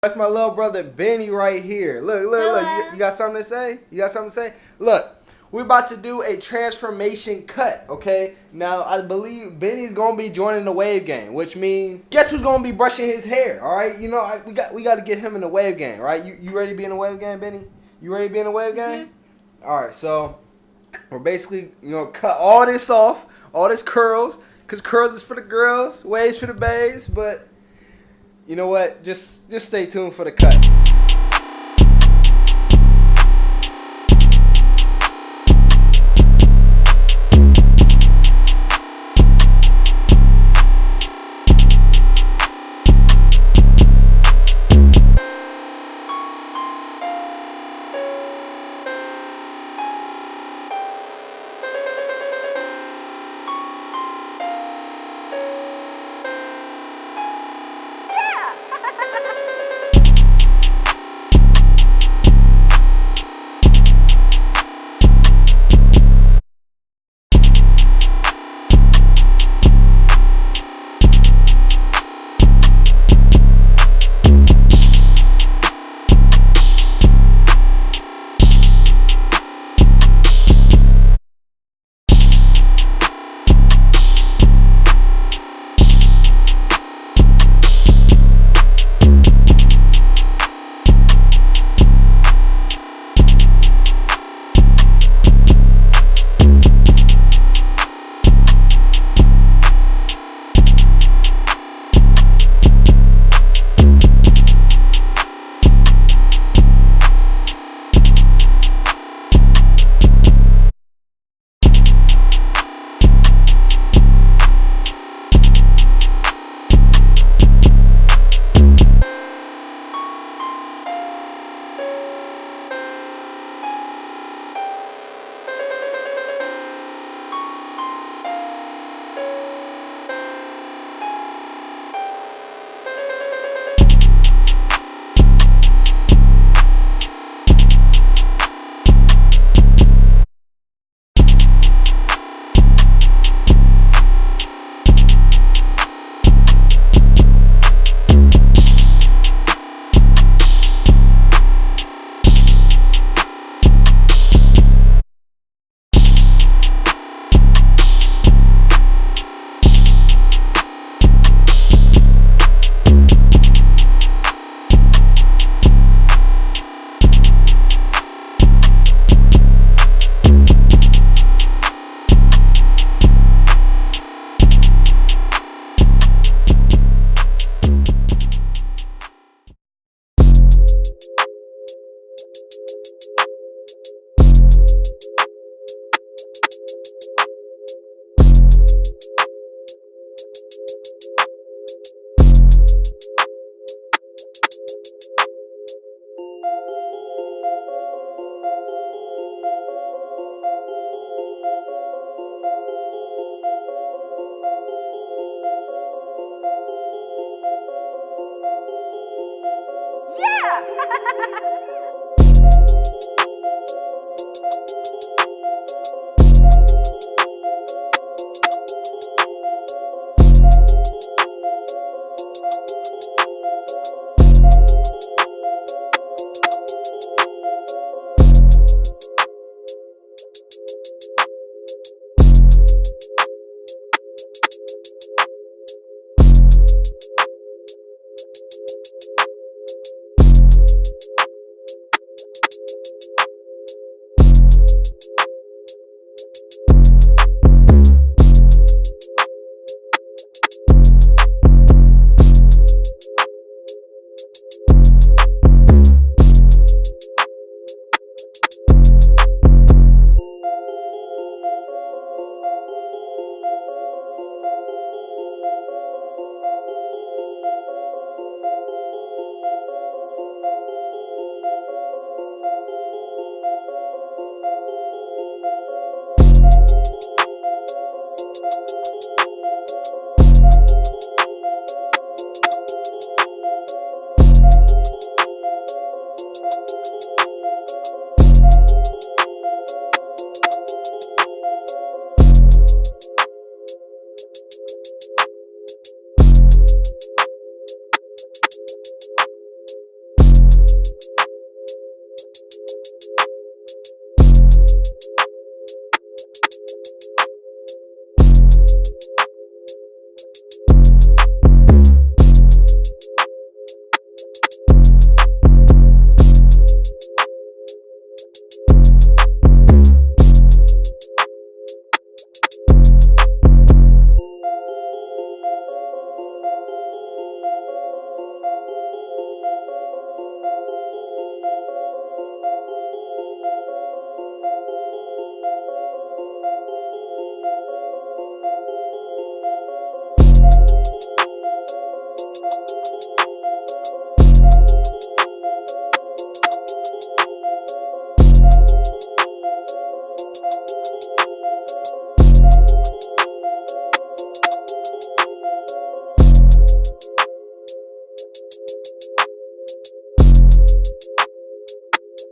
That's my little brother Benny right here. Look. You got something to say? You got something to say? Look, we're about to do a transformation cut, okay? Now, I believe Benny's going to be joining the wave game, which means guess who's going to be brushing his hair, all right? You know, we got to get him in the wave game, right? You ready to be in the wave game, Benny? You ready to be in the wave game? All right, so we're basically, cut all this off, all this curls, because curls is for the girls, waves for the babes, but you know what? Just stay tuned for the cut.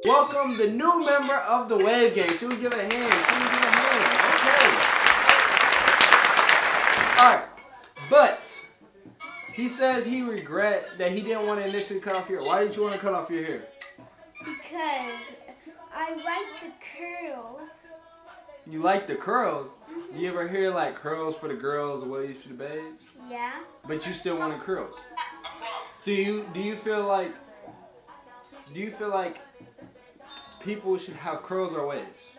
Welcome the new member of the Wave Gang. Should we give a hand? Okay. Alright. But he says he regret that he didn't want to initially cut off your hair. Why did you want to cut off your hair? Because I like the curls. You like the curls? You ever hear like curls for the girls, waves for the babes? Yeah. But you still wanted curls. So do you feel like people should have curls or waves?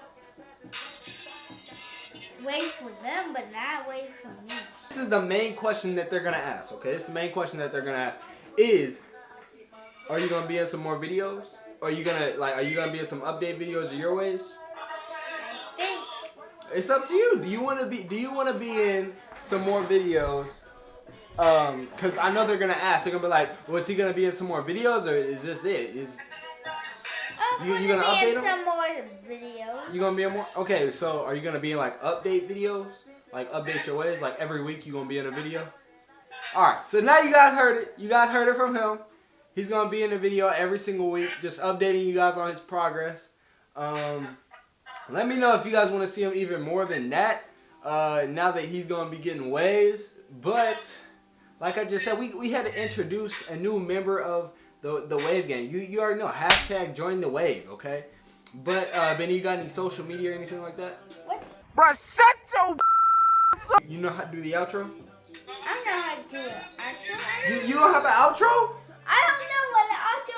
Waves for them, but not waves for me. This is the main question that they're gonna ask, okay? This is the main question that they're gonna ask. Is, are you gonna be in some more videos? Are you gonna be in some update videos of your waves? I think. It's up to you. Do you wanna be in some more videos? Cause I know they're gonna ask. They're gonna be like, was he gonna be in some more videos, or is this it? You gonna update them? Some more videos. You gonna be in more? Okay, so are you gonna be in like update videos? Like update your ways? Like every week you gonna be in a video? Alright, so now you guys heard it. You guys heard it from him. He's gonna be in a video every single week, just updating you guys on his progress. Let me know if you guys want to see him even more than that. Now that he's gonna be getting waves. But like I just said, we had to introduce a new member of the Wave Gang. You already know. Hashtag join the wave, okay? But Benny, you got any social media or anything like that? What? Bruh, shut your You know how to do the outro? I don't know how to do it. Actually, You don't have an outro? I don't know what the outro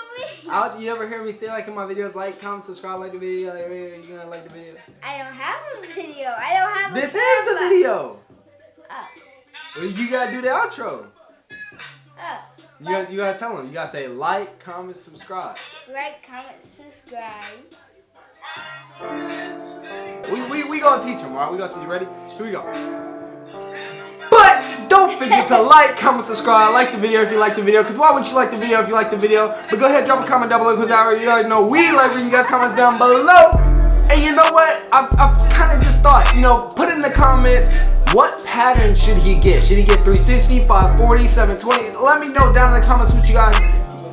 means. You ever hear me say like in my videos, like, comment, subscribe, like the video, you gonna like the video? I don't have a video. I don't have. This is the video. Oh. You gotta do the outro. Oh. You gotta tell them. You gotta say like, comment, subscribe. Like, comment, subscribe. We gonna teach them, alright? We gonna teach you. Ready? Here we go. But don't forget to like, comment, subscribe, like the video if you like the video. Cause why wouldn't you like the video if you like the video? But go ahead, drop a comment down below, cause you already know we like reading you guys' comments down below. And you know what? I've kind of just thought, put it in the comments. What pattern should he get? Should he get 360, 540, 720? Let me know down in the comments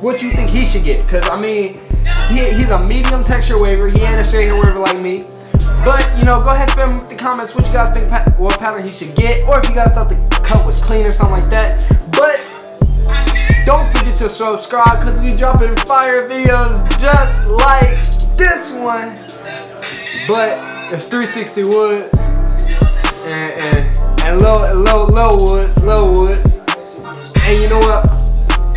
what you think he should get. Cause I mean, he's a medium texture waver. He ain't a straight hair waver like me. But go ahead, spam the comments what you guys think what pattern he should get, or if you guys thought the cut was clean or something like that. But don't forget to subscribe, cause we dropping fire videos just like this one. But it's 360 Woods and low Woods. And you know what?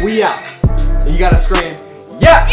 We out. And you gotta scream, yeah!